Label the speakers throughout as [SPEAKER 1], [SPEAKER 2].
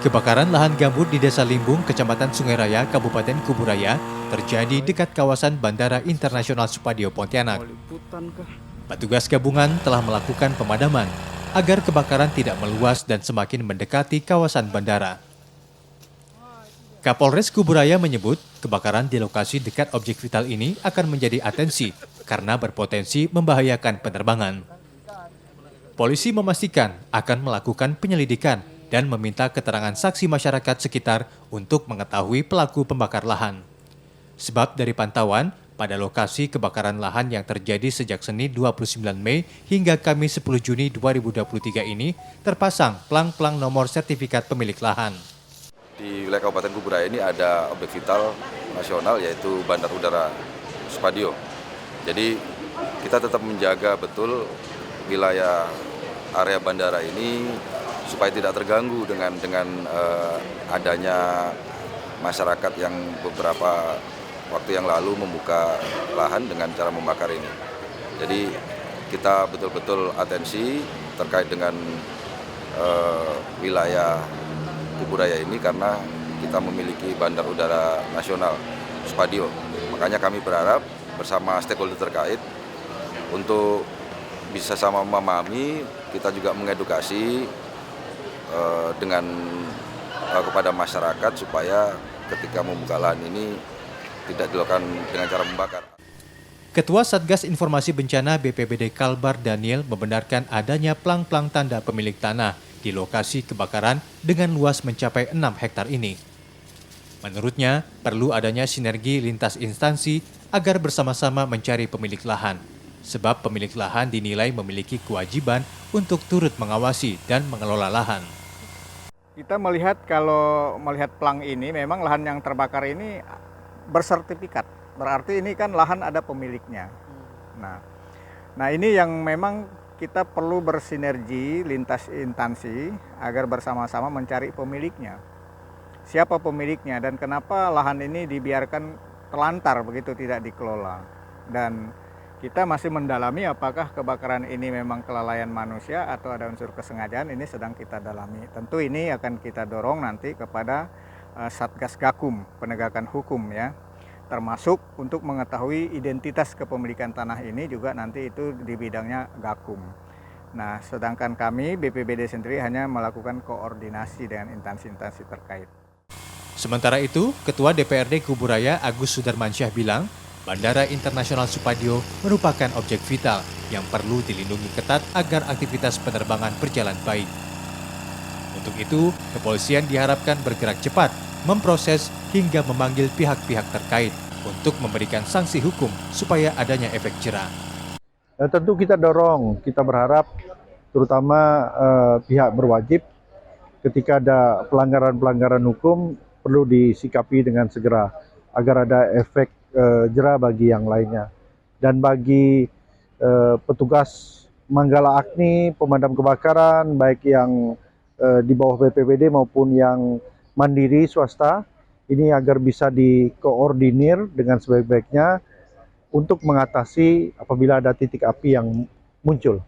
[SPEAKER 1] Kebakaran lahan gambut di Desa Limbung, Kecamatan Sungai Raya, Kabupaten Kuburaya, terjadi dekat kawasan Bandara Internasional Supadio, Pontianak. Petugas gabungan telah melakukan pemadaman agar kebakaran tidak meluas dan semakin mendekati kawasan bandara. Kapolres Kuburaya menyebut kebakaran di lokasi dekat objek vital ini akan menjadi atensi karena berpotensi membahayakan penerbangan. Polisi memastikan akan melakukan penyelidikan dan meminta keterangan saksi masyarakat sekitar untuk mengetahui pelaku pembakar lahan. Sebab dari pantauan, pada lokasi kebakaran lahan yang terjadi sejak Senin 29 Mei hingga Kamis 10 Juni 2023 ini terpasang plang-plang nomor sertifikat pemilik lahan.
[SPEAKER 2] Di wilayah Kabupaten Kuburaya ini ada objek vital nasional yaitu Bandar Udara Supadio. Jadi kita tetap menjaga betul wilayah area bandara ini supaya tidak terganggu dengan adanya masyarakat yang beberapa waktu yang lalu membuka lahan dengan cara membakar ini. Jadi kita betul-betul atensi terkait dengan wilayah Kuburaya ini karena kita memiliki bandar udara nasional Supadio. Makanya kami berharap bersama stakeholder terkait untuk bisa sama memahami, kita juga mengedukasi kepada masyarakat supaya ketika membuka lahan ini tidak dilakukan dengan cara membakar.
[SPEAKER 1] Ketua Satgas Informasi Bencana BPBD Kalbar Daniel membenarkan adanya plang-plang tanda pemilik tanah di lokasi kebakaran dengan luas mencapai 6 hektar ini. Menurutnya, perlu adanya sinergi lintas instansi agar bersama-sama mencari pemilik lahan, sebab pemilik lahan dinilai memiliki kewajiban untuk turut mengawasi dan mengelola lahan.
[SPEAKER 3] Kita kalau melihat plang ini, memang lahan yang terbakar ini bersertifikat. Berarti ini kan lahan ada pemiliknya. Nah ini yang memang kita perlu bersinergi lintas instansi agar bersama-sama mencari pemiliknya. Siapa pemiliknya dan kenapa lahan ini dibiarkan telantar begitu tidak dikelola. Dan kita masih mendalami apakah kebakaran ini memang kelalaian manusia atau ada unsur kesengajaan, ini sedang kita dalami. Tentu ini akan kita dorong nanti kepada Satgas Gakum, penegakan hukum ya. Termasuk untuk mengetahui identitas kepemilikan tanah ini juga nanti itu di bidangnya Gakum. Nah, sedangkan kami BPBD sendiri hanya melakukan koordinasi dengan instansi-instansi terkait.
[SPEAKER 1] Sementara itu, Ketua DPRD Kuburaya Agus Sudarmansyah bilang, Bandara Internasional Supadio merupakan objek vital yang perlu dilindungi ketat agar aktivitas penerbangan berjalan baik. Untuk itu, kepolisian diharapkan bergerak cepat, memproses hingga memanggil pihak-pihak terkait untuk memberikan sanksi hukum supaya adanya efek jera.
[SPEAKER 4] Tentu kita dorong, kita berharap terutama pihak berwajib ketika ada pelanggaran-pelanggaran hukum perlu disikapi dengan segera agar ada efek jera bagi yang lainnya. Dan bagi petugas Manggala Agni, pemadam kebakaran, baik yang di bawah BPBD maupun yang mandiri swasta, ini agar bisa dikoordinir dengan sebaik-baiknya untuk mengatasi apabila ada titik api yang muncul.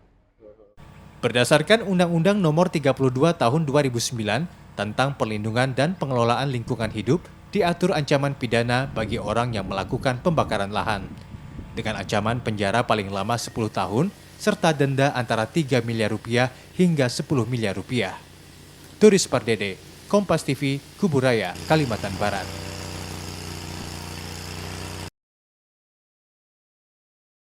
[SPEAKER 1] Berdasarkan Undang-Undang Nomor 32 Tahun 2009 tentang perlindungan dan pengelolaan lingkungan hidup, diatur ancaman pidana bagi orang yang melakukan pembakaran lahan. Dengan ancaman penjara paling lama 10 tahun, serta denda antara 3 miliar rupiah hingga 10 miliar rupiah. Turis Pardede, Kompas TV, Kuburaya, Kalimantan Barat.